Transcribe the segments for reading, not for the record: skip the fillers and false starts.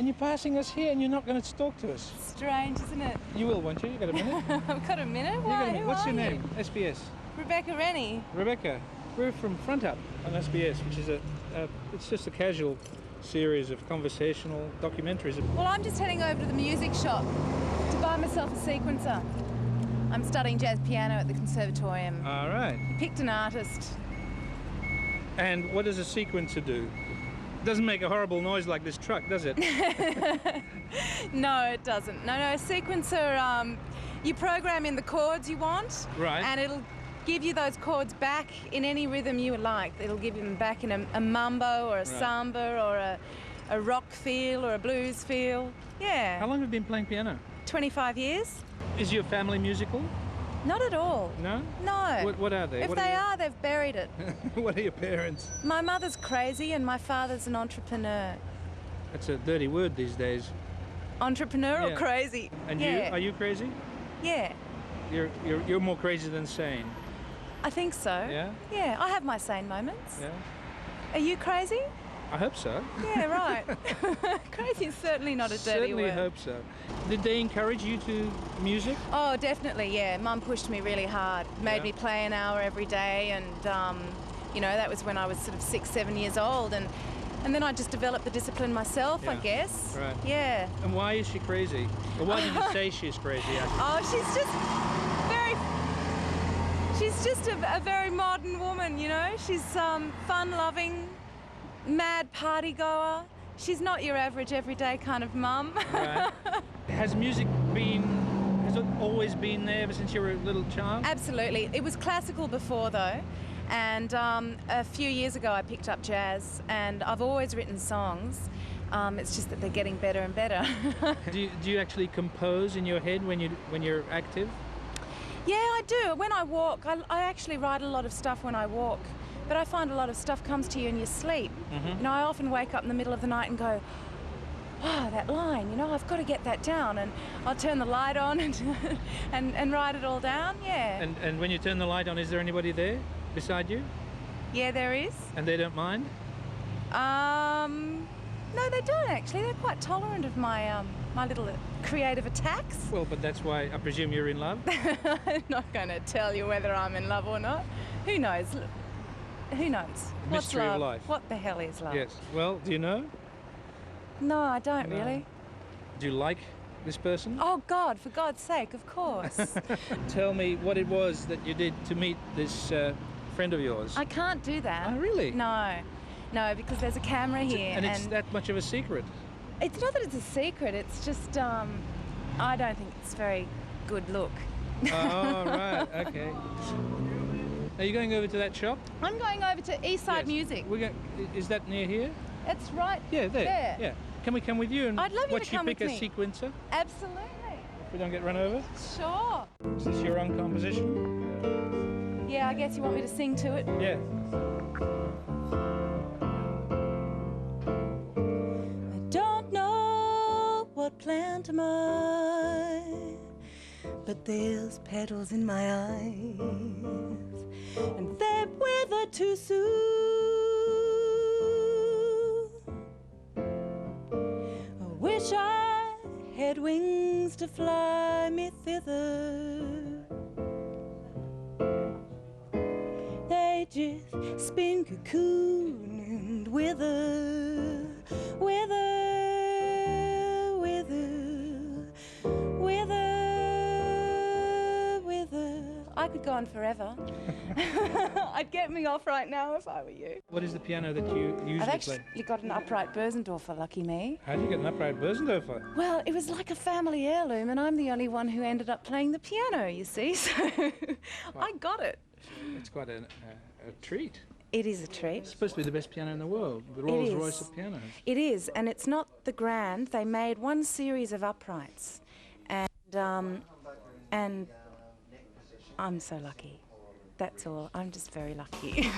And you're passing us here and you're not going to talk to us. Strange, isn't it? You will, won't you? You got a minute? I've got a minute? You Why? got a minute. Who What's are your you? name? SBS. Rebecca Rennie. Rebecca. We're from Front Up on SBS, which is it's just a casual series of conversational documentaries. Well, I'm just heading over to the music shop to buy myself a sequencer. I'm studying jazz piano at the conservatorium. All right. Picked an artist. And what does a sequencer do? It doesn't make a horrible noise like this truck, does it? No, it doesn't. No, a sequencer, you program in the chords you want. Right. And it'll give you those chords back in any rhythm you would like. It'll give you them back in a mambo or a samba or a rock feel or a blues feel. Yeah. How long have you been playing piano? 25 years. Is your family musical? Not at all. No? No. What are they? If they are, they've buried it. What are your parents? My mother's crazy and my father's an entrepreneur. That's a dirty word these days. Entrepreneur or crazy? And you? Are you crazy? Yeah. You're more crazy than sane. I think so. Yeah? Yeah, I have my sane moments. Yeah. Are you crazy? I hope so. Yeah, right. Crazy is certainly not a dirty word. Certainly hope so. Did they encourage you to music? Oh, definitely, yeah. Mum pushed me really hard. Made me play an hour every day and, you know, that was when I was sort of 6, 7 years old and then I just developed the discipline myself, I guess. Right. Yeah. And why is she crazy? Or why did you say she's crazy? Oh, she's just a very modern woman, you know. She's fun-loving, mad party goer. She's not your average everyday kind of mum. Right. Has music has it always been there ever since you were a little child? Absolutely. It was classical before though. And a few years ago I picked up jazz and I've always written songs. It's just that they're getting better and better. Do you actually compose in your head when you're active? Yeah, I do. When I walk, I actually write a lot of stuff when I walk. But I find a lot of stuff comes to you in your sleep. Mm-hmm. You know, I often wake up in the middle of the night and go, oh, that line, you know, I've got to get that down. And I'll turn the light on and write it all down, yeah. And when you turn the light on, is there anybody there beside you? Yeah, there is. And they don't mind? No, they don't actually. They're quite tolerant of my my little creative attacks. Well, but that's why I presume you're in love? I'm not going to tell you whether I'm in love or not. Who knows? Who knows? What's Mystery love? of life. What the hell is love? Yes. Well, do you know? No, I don't No. really. Do you like this person? Oh, God, for God's sake, of course. Tell me what it was that you did to meet this friend of yours. I can't do that. Oh, really? No, because there's a camera here. And it's that much of a secret? It's not that it's a secret, it's just, I don't think it's very good look. Oh, right, okay. Are you going over to that shop? I'm going over to Eastside Music. Is that near here? It's right there. Yeah. Can we come with you and I'd love you watch to come you pick with a me. sequencer? Absolutely. If we don't get run over? Sure. Is this your own composition? Yeah, I guess you want me to sing to it? Yeah. I don't know what plant am I, but there's petals in my eyes, and they wither too soon. I wish I had wings to fly me thither. They just spin cocoon and wither, wither, wither, wither, wither. I could go on forever. I'd get me off right now if I were you. What is the piano that you usually I've play? actually got an upright Bösendorfer, lucky me. How did you get an upright Bösendorfer? Well, it was like a family heirloom, and I'm the only one who ended up playing the piano, you see, so I got it. It's quite a treat. It is a treat. It's supposed to be the best piano in the world, the Rolls Royce of pianos. It is, and it's not the grand. They made one series of uprights, and I'm so lucky. That's all. I'm just very lucky.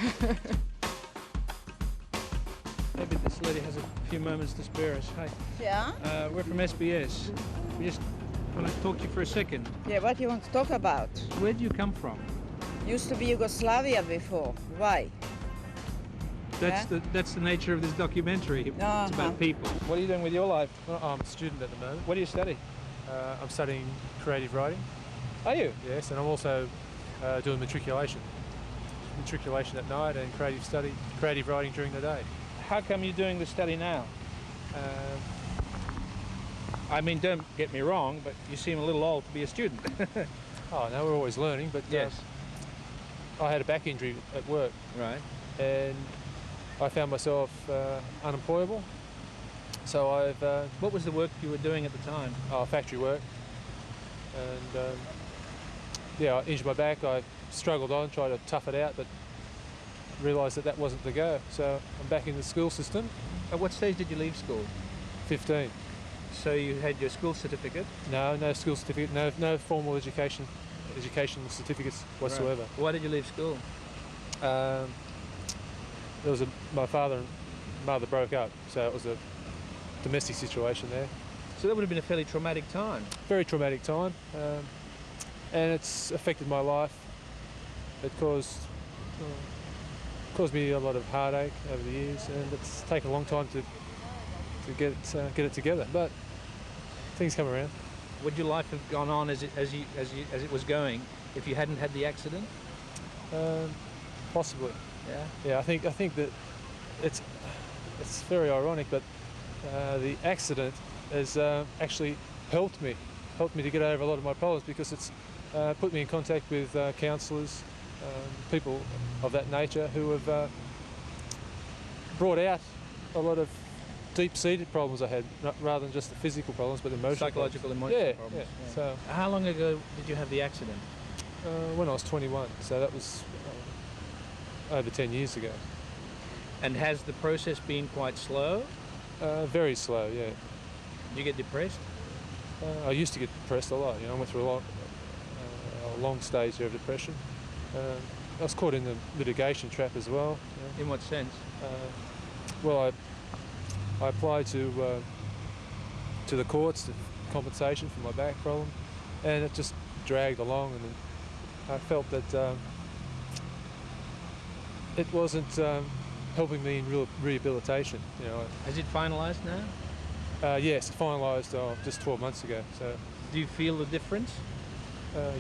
Maybe this lady has a few moments to spare us. Hi. Yeah? We're from SBS. We just want to talk to you for a second. Yeah, what do you want to talk about? Where do you come from? Used to be Yugoslavia before. Why? That's the nature of this documentary. It's about people. What are you doing with your life? Well, I'm a student at the moment. What do you study? I'm studying creative writing. Are you? Yes, and I'm also doing matriculation at night and creative writing during the day. How come you're doing the study now? I mean, don't get me wrong, but you seem a little old to be a student. Oh no, we're always learning, but yes. I had a back injury at work. Right. And I found myself unemployable. So I've... What was the work you were doing at the time? Factory work. And yeah, I injured my back. I struggled on, tried to tough it out, but realised that wasn't the go. So I'm back in the school system. At what stage did you leave school? 15. So you had your school certificate? No school certificate, no formal education certificates whatsoever. Right. Why did you leave school? My father and mother broke up, so it was a domestic situation there. So that would have been a fairly traumatic time. Very traumatic time, and it's affected my life. It caused me a lot of heartache over the years, and it's taken a long time to get it together. But things come around. Would your life have gone on as it was going if you hadn't had the accident? Possibly. Yeah. Yeah, I think that it's very ironic, but the accident has actually helped me to get over a lot of my problems, because it's put me in contact with counsellors, people of that nature who have brought out a lot of deep-seated problems I had, rather than just the physical problems, but emotional psychological, problems. emotional problems. Yeah. So, how long ago did you have the accident? When I was 21, so that was over 10 years ago. And has the process been quite slow? Very slow, yeah. Did you get depressed? I used to get depressed a lot. I went through a long stage of depression. I was caught in the litigation trap as well. In what sense? Well, I applied to the courts for compensation for my back problem, and it just dragged along, and I felt that it wasn't helping me in real rehabilitation. Has it finalised now? Yes, it finalised just 12 months ago. So, do you feel the difference?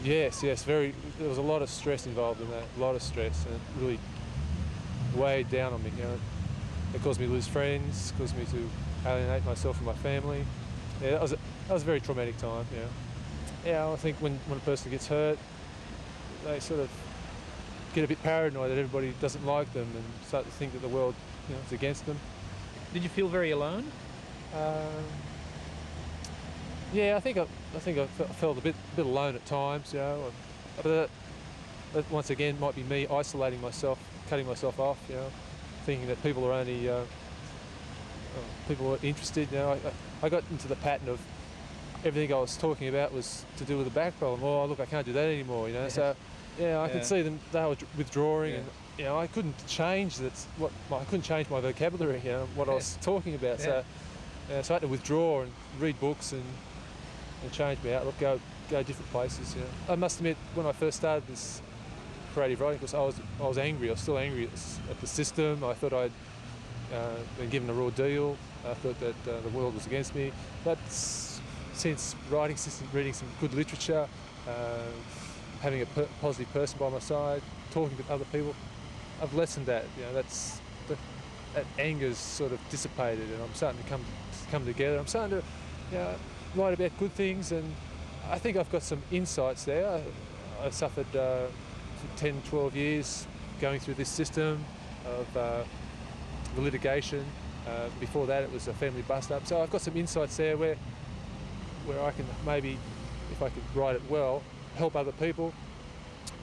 Yes. There was a lot of stress involved in that. A lot of stress, and it really weighed down on me. It caused me to lose friends, caused me to alienate myself from my family. Yeah, that was a very traumatic time. Yeah, I think when a person gets hurt, they sort of get a bit paranoid that everybody doesn't like them and start to think that the world is against them. Did you feel very alone? Yeah, I think I felt a bit alone at times. But that once again might be me isolating myself, cutting myself off. Thinking that people are only people are interested. I got into the pattern of everything I was talking about was to do with the back problem. Oh, look, I can't do that anymore. Yes. So I could see them. They were withdrawing, Yeah. and I couldn't change I couldn't change my vocabulary. What I was talking about. Yeah. So I had to withdraw and read books and change my outlook, go different places. I must admit, when I first started this creative writing, because I was angry. I was still angry at the system. I thought I'd been given a raw deal. I thought that the world was against me. But since reading some good literature, having a positive person by my side, talking with other people, I've lessened that. That anger's sort of dissipated, and I'm starting to come together. I'm starting to write about good things, and I think I've got some insights there. I suffered for 10, 12 years going through this system of the litigation. Before that, it was a family bust-up. So I've got some insights there where I can maybe, if I could write it well, help other people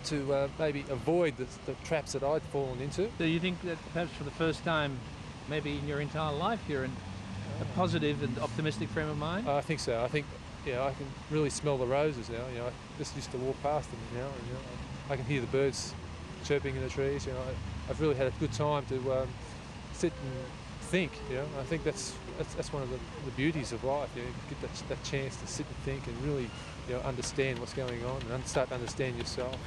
to maybe avoid the traps that I'd fallen into. Do you think that perhaps for the first time, maybe in your entire life, you're in a positive and optimistic frame of mind? I think so. I think I can really smell the roses now. I just used to walk past them now, and I can hear the birds chirping in the trees. I've really had a good time to sit and think. I think that's one of the beauties of life. You get that chance to sit and think and really understand what's going on and start to understand yourself.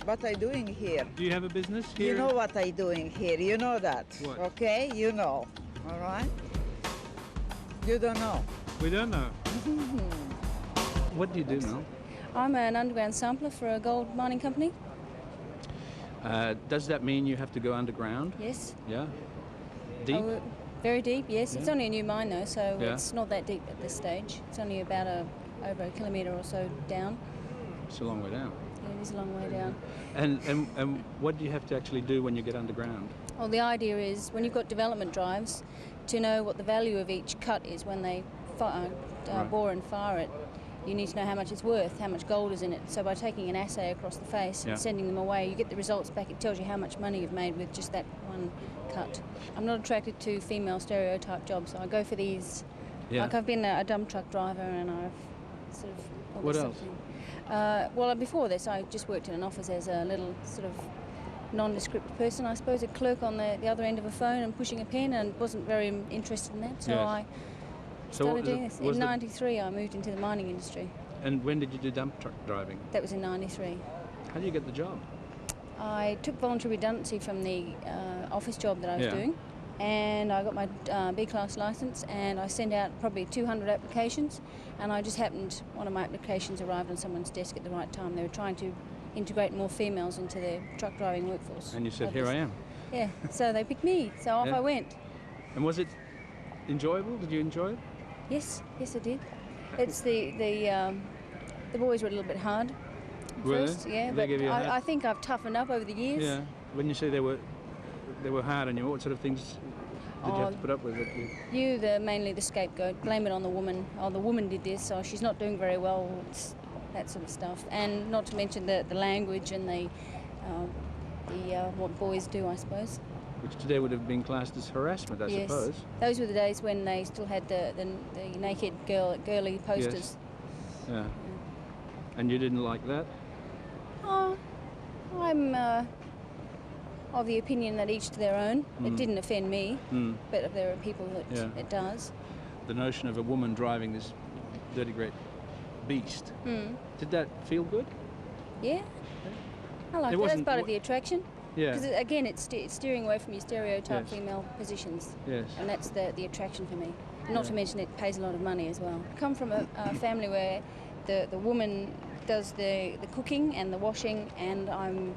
what I doing here. Do you have a business here? You know what I doing here. You know that. What? Okay? You know. All right? You don't know. We don't know. What do you do now? I'm an underground sampler for a gold mining company. Does that mean you have to go underground? Yes. Yeah. Deep? Very deep, yes. Yeah. It's only a new mine though, so Yeah. it's not that deep at this stage. It's only about over a kilometre or so down. It's a long way down. Yeah, it is a long way down. And what do you have to actually do when you get underground? Well, the idea is when you've got development drives, to know what the value of each cut is when they Right. bore and fire it. You need to know how much it's worth, how much gold is in it. So by taking an assay across the face Yeah. and sending them away, you get the results back. It tells you how much money you've made with just that one cut. I'm not attracted to female stereotype jobs, so I go for these. Yeah. Like I've been a dump truck driver and I've sort of... all What this else? sort of thing. Well, before this, I just worked in an office as a little sort of nondescript person, I suppose, a clerk on the other end of a phone and pushing a pen, and wasn't very interested in that. So Yes. I So started doing this. was In the- '93, I moved into the mining industry. And when did you do dump truck driving? That was in '93. How do you get the job? I took voluntary redundancy from the office job that I was Yeah. doing, and I got my B-class licence, and I sent out probably 200 applications, and I just happened, one of my applications arrived on someone's desk at the right time. They were trying to integrate more females into their truck driving workforce. And you said, here I am. Yeah, so they picked me, so off Yeah. I went. And was it enjoyable? Did you enjoy it? Yes, I did. It's the boys were a little bit hard at Were first, they? yeah, They but gave you a hard- I think I've toughened up over the years. Yeah. When you say they were hard on you, what sort of things did you have to put up with? Mainly the scapegoat, blame it on the woman. Oh, the woman did this, so she's not doing very well. It's that sort of stuff, and not to mention the language and the what boys do, I suppose. Which today would have been classed as harassment, I Yes. suppose. Those were the days when they still had the naked girly posters. Yeah. And you didn't like that? Oh, I'm of the opinion that each to their own. It didn't offend me, but if there are people that Yeah. it does. The notion of a woman driving this dirty great beast. Did that feel good? Yeah, I like It that. That's wasn't- part of the attraction. Yeah. Because again, it's steering away from your stereotype Yes. female positions, Yes. and that's the attraction for me. Not to mention it pays a lot of money as well. I come from a family where the woman does the cooking and the washing, and I'm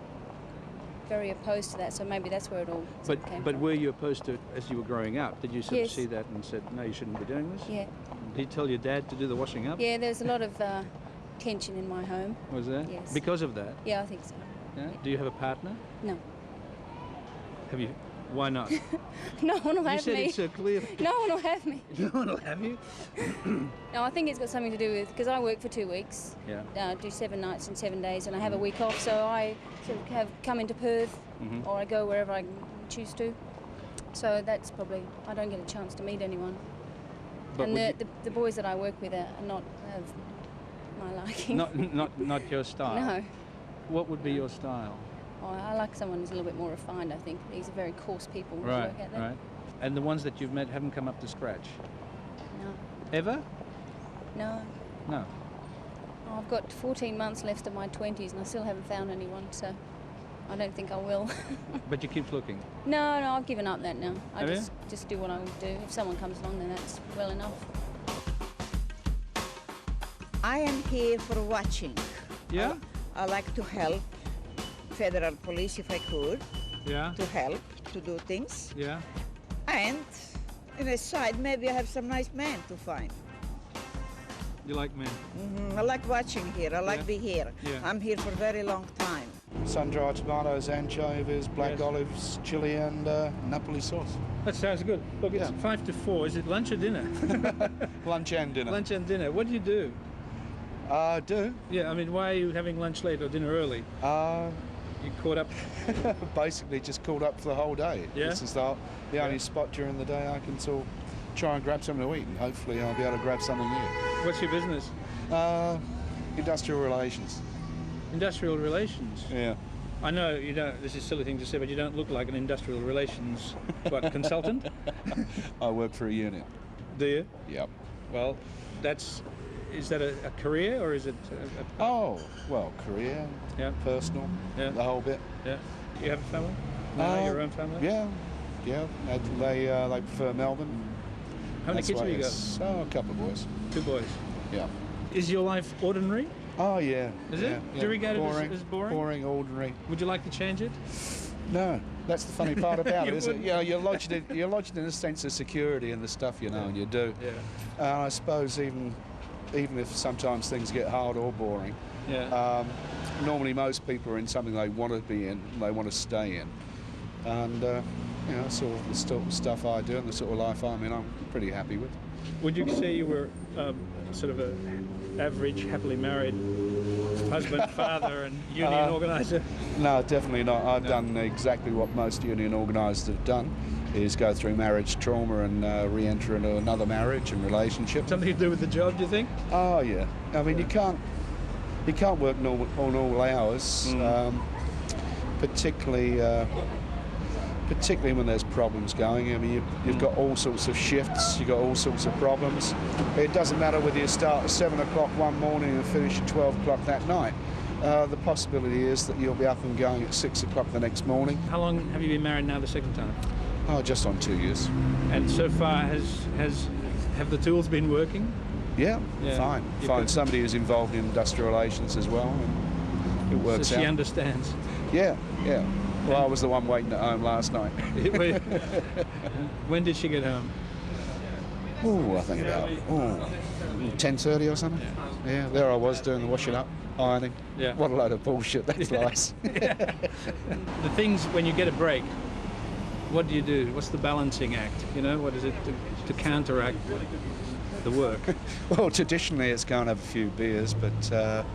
very opposed to that. So maybe that's where it all sort of came But from. were you opposed to it as you were growing up? Did you sort of Yes. see that and said, no, you shouldn't be doing this? Yeah, Did you tell your dad to do the washing up? yeah. There's a lot of tension in my home. Was there? Yes. Because of that? Yeah, I think so. Yeah. Do you have a partner? No, Have you? Why not? no one will You have said me. it so clearly. No one will have me. No one will have you. No, I think it's got something to do with because I work for 2 weeks. Yeah. Do 7 nights and 7 days, and I have a week off, so I sort of have come into Perth, or I go wherever I choose to. So that's probably I don't get a chance to meet anyone. But And would the boys that I work with are not of my liking. not your style. No. What would be your style? Oh, I like someone who's a little bit more refined. I think these are very coarse people who Right. work out there. Right. And the ones that you've met haven't come up to scratch. No, Ever? no. No. Oh, I've got 14 months left of my 20s, and I still haven't found anyone. So I don't think I will. But you keep looking. No, I've given up that now. I Have you? just do what I would do. If someone comes along, then that's well enough. I am here for watching. Yeah? I like to help federal police if I could, Yeah. to help, to do things. Yeah. And in a side, maybe I have some nice men to find. You like men? I like watching here. I like Yeah. be here. Yeah. I'm here for a very long time. Sun-dried tomatoes, anchovies, black Yes. olives, chili and Napoli sauce. That sounds good. Look, it's Yeah. 5 to 4. Is it lunch or dinner? Lunch and dinner. Lunch and dinner. What do you do? Do. Yeah, I mean, why are you having lunch late or dinner early? You caught up? Basically just called up for the whole day. Yeah? This is the only spot during the day I can sort of try and grab something to eat, and hopefully I'll be able to grab something new. What's your business? Industrial relations. Industrial relations. Yeah. I know you don't. This is a silly thing to say, but you don't look like an industrial relations consultant, I work for a unit. do you? Yep. Well, that's is that a career or is it? Oh, well, career, Yeah. personal, Yeah. the whole bit. Yeah. You have a family? No, your own family? Yeah. They prefer Melbourne. How many That's kids why have you got? it's- Oh, a couple of boys. 2 boys. Yeah. Is your life ordinary? Oh, yeah. Is yeah, it? Yeah. Do you regard boring, it as boring? Boring, ordinary. Would you like to change it? No, that's the funny part about You it, isn't it? wouldn't. You know, you're lodged in a sense of security in the stuff you know and you do. Yeah. And I suppose even if sometimes things get hard or boring, Yeah. normally most people are in something they want to be in, they want to stay in. And, you know, sort of the sort of stuff I do and the sort of life I'm in, I'm pretty happy with. Would you say you were sort of a average, happily married husband, father, and union organiser? No, definitely not. I've done exactly what most union organisers have done, is go through marriage trauma and re-enter into another marriage and relationship. Something to do with the job, do you think? Oh yeah. I mean, you can't work on all hours, particularly when there's problems going. I mean, you've got all sorts of shifts, you've got all sorts of problems. It doesn't matter whether you start at 7 o'clock one morning and finish at 12 o'clock that night. The possibility is that you'll be up and going at 6 o'clock the next morning. How long have you been married now the second time? Oh, just on 2 years. And so far, have the tools been working? Yeah, Yeah. fine. You Fine. could- Somebody who's involved in industrial relations as well, and it works So she out. understands. Yeah, yeah. Well, I was the one waiting at home last night. When did she get home? Oh, I think about 10:30 or something. Yeah, there I was doing the washing up, ironing. Yeah. What a load of bullshit. That's nice. The things when you get a break, what do you do? What's the balancing act? You know, what is it to counteract the work? Well, traditionally it's go and have a few beers, but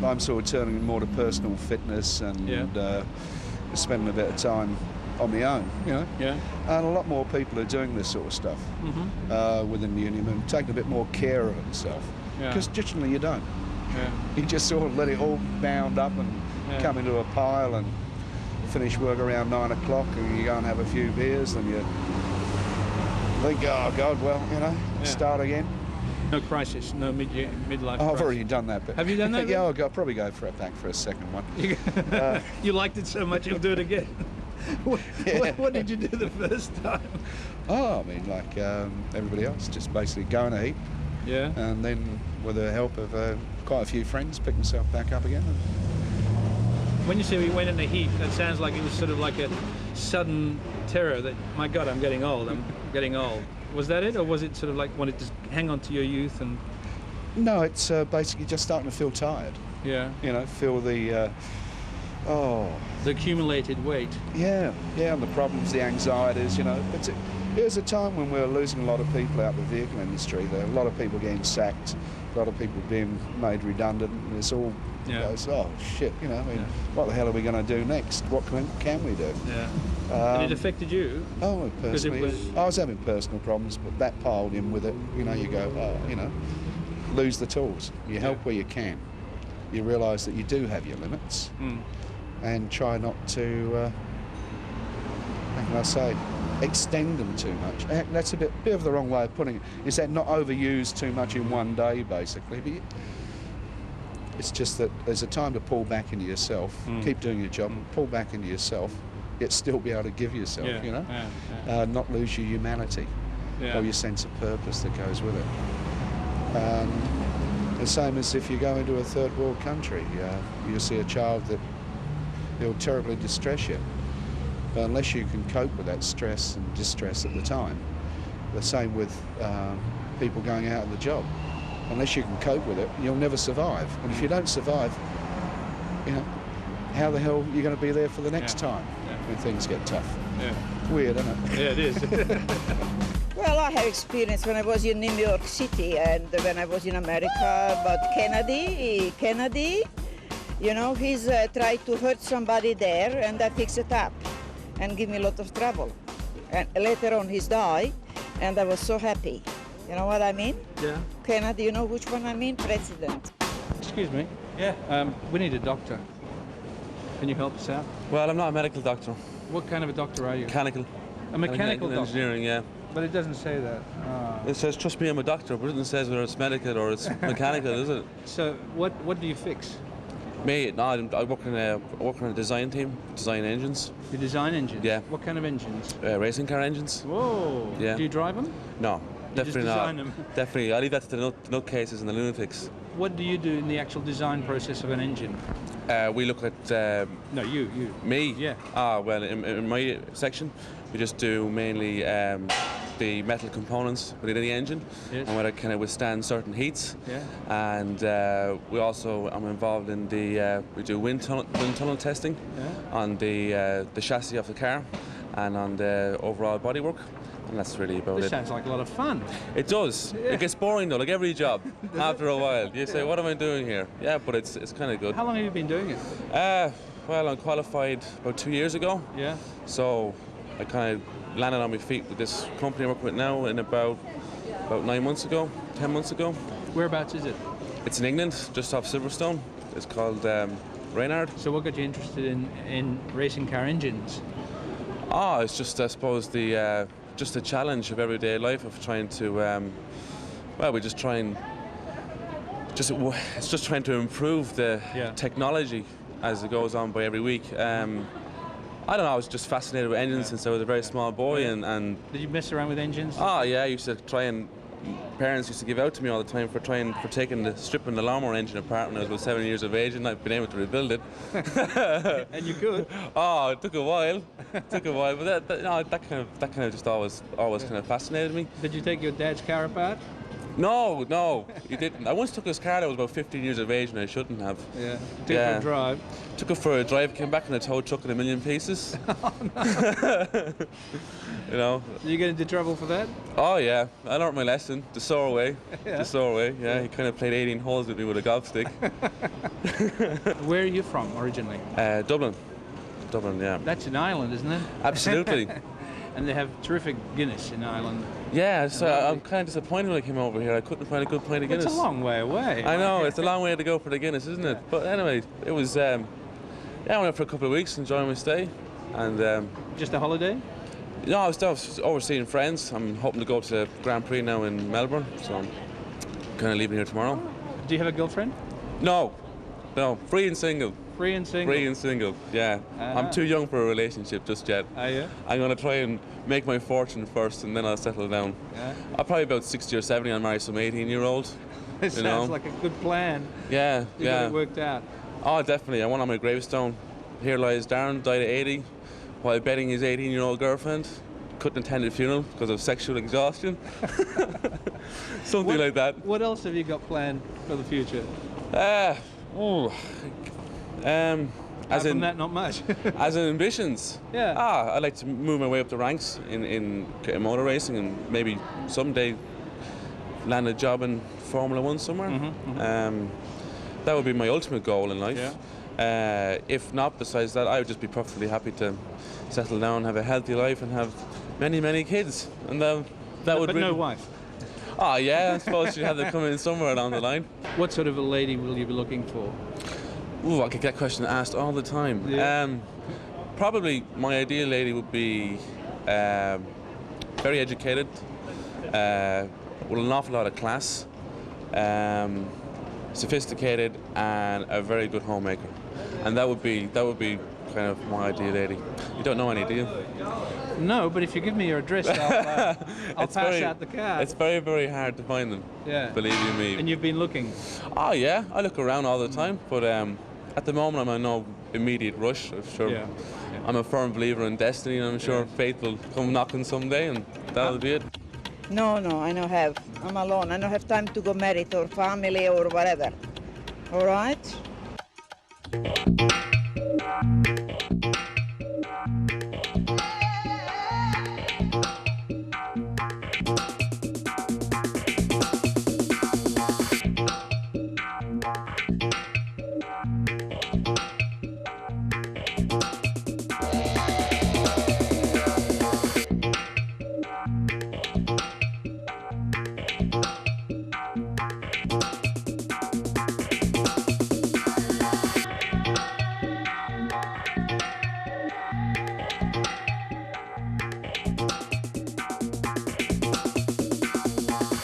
I'm sort of turning more to personal fitness and spending a bit of time on my own, you know. Yeah. And a lot more people are doing this sort of stuff within the union and taking a bit more care of themselves. Yeah. Because traditionally you don't. Yeah. You just sort of let it all bound up and come into a pile and finish work around 9 o'clock and you go and have a few beers and you think, oh God, well, you know, start again. No crisis, no midlife Oh, I've crisis. already done that bit. Have you done that? Yeah, I'll probably go back for a second one. You liked it so much you'll do it again. What did you do the first time? Oh, I mean, like everybody else, just basically go in a heap Yeah. and then with the help of quite a few friends, pick myself back up again. When you say we went in a heap, that sounds like it was sort of like a sudden terror that, my God, I'm getting old. Was that it, or was it sort of like wanted to hang on to your youth and? No, it's basically just starting to feel tired. Yeah. You know, feel the The accumulated weight. yeah, and the problems, the anxieties. You know, it was a time when we were losing a lot of people out the vehicle industry. There were a lot of people getting sacked, a lot of people being made redundant. And it's all goes, oh shit, you know. I mean, what the hell are we going to do next? What can we do? Yeah. And it affected you. Oh, personally, was- I was having personal problems, but that piled in with it. You know, you go, oh, you know, lose the tools. You help where you can. You realise that you do have your limits, and try not to, how can I say, extend them too much. That's a bit of the wrong way of putting it. Is that not overused too much in one day, basically? But it's just that there's a time to pull back into yourself, keep doing your job, pull back into yourself, yet still be able to give yourself, you know? Not lose your humanity or your sense of purpose that goes with it. The same as if you go into a third world country, you see a child that will terribly distress you. But unless you can cope with that stress and distress at the time, the same with people going out of the job. Unless you can cope with it, you'll never survive. And if you don't survive, you know, how the hell are you going to be there for the next time when things get tough? Yeah. Weird, isn't it? Yeah, it is. Well, I have experience when I was in New York City and when I was in America, but Kennedy, you know, he's tried to hurt somebody there and I fix it up and give me a lot of trouble. And later on he's died and I was so happy. You know what I mean? Yeah. Kennedy, you know which one I mean? President. Excuse me. Yeah. We need a doctor. Can you help us out? Well, I'm not a medical doctor. What kind of a doctor are you? Mechanical. A mechanical doctor? Engineering, yeah. But it doesn't say that. Ah. It says, trust me, I'm a doctor, but it doesn't say whether it's medical or it's mechanical, is it? So what do you fix? Me, no, I work in a design team, design engines. You design engines? Yeah. What kind of engines? Racing car engines. Whoa. Yeah. Do you drive them? No, You definitely just design not. them? Definitely, I leave that to the nutcases and the lunatics. What do you do in the actual design process of an engine? We look at No, you. me. Yeah. Well, in my section, we just do mainly the metal components within the engine, Yes. and whether it can withstand certain heats. Yeah. And we also, I'm involved in we do wind tunnel testing on the chassis of the car and on the overall bodywork. And that's really about This it. sounds like a lot of fun. It does. Yeah. It gets boring though, like every job. After a while, you say, "What am I doing here?" Yeah, but it's kind of good. How long have you been doing it? Well, I qualified about 2 years ago. Yeah. So I kind of landed on my feet with this company I work with now in about 9 months ago, 10 months ago. Whereabouts is it? It's in England, just off Silverstone. It's called Reynard. So what got you interested in racing car engines? It's just, I suppose, just the challenge of everyday life of trying to, we just try and, it's just trying to improve the technology as it goes on by every week. I don't know, I was just fascinated with engines since I was a very small boy. And Did you mess around with engines? yeah, I used to try and, parents used to give out to me all the time for stripping the lawnmower engine apart when I was about 7 years of age, and I've been able to rebuild it. And you could? It took a while. But that kind of just always kind of fascinated me. Did you take your dad's car apart? No, he didn't. I once took his car that was about 15 years of age and I shouldn't have. Yeah. Took it for a drive. Took it for a drive, came back in a tow truck in a million pieces. Oh, no. You know. Did you get into trouble for that? Oh yeah, I learnt my lesson. The sore way. Yeah. The sore way. Yeah, he kind of played 18 holes with me with a golf stick. Where are you from originally? Dublin. Dublin, yeah. That's in Ireland, isn't it? Absolutely. And they have terrific Guinness in Ireland. Yeah, so I'm kind of disappointed when I came over here. I couldn't find a good pint of Guinness. It's a long way away. I know, it's a long way to go for the Guinness, isn't it? But anyway, it was, I went out for a couple of weeks, enjoying my stay. And just a holiday? No, I was overseeing friends. I'm hoping to go to the Grand Prix now in Melbourne, so I'm kind of leaving here tomorrow. Do you have a girlfriend? No, free and single. Free and single? Free and single, yeah. I'm too young for a relationship just yet. Are you? I'm going to try and make my fortune first and then I'll settle down. Yeah. I'll probably about 60 or 70, I'll marry some 18-year-old. It sounds like a good plan. Yeah, You got it worked out. Oh, definitely. I want on my gravestone, here lies Darren, died at 80, while betting his 18-year-old girlfriend. Couldn't attend the funeral because of sexual exhaustion. Something like that. What else have you got planned for the future? As in that, not much. as in ambitions. Yeah. I'd like to move my way up the ranks in motor racing and maybe someday land a job in Formula One somewhere. That would be my ultimate goal in life. Yeah. If not, besides that, I would just be perfectly happy to settle down, have a healthy life, and have many kids. And that would. But really... no wife. Yeah, I suppose she'd have to come in somewhere along the line. What sort of a lady will you be looking for? I get that question asked all the time. Yeah. Probably my ideal lady would be very educated, with an awful lot of class, sophisticated, and a very good homemaker. And that would be kind of my ideal lady. You don't know any, do you? No, but if you give me your address, I'll pass out the card. It's very hard to find them. Yeah. Believe you me. And you've been looking? Yeah, I look around all the time, but at the moment I'm in no immediate rush. I'm sure. Yeah. I'm a firm believer in destiny, and I'm sure fate will come knocking someday, and that'll be it. No, I don't have. I'm alone. I don't have time to go married or family or whatever. All right?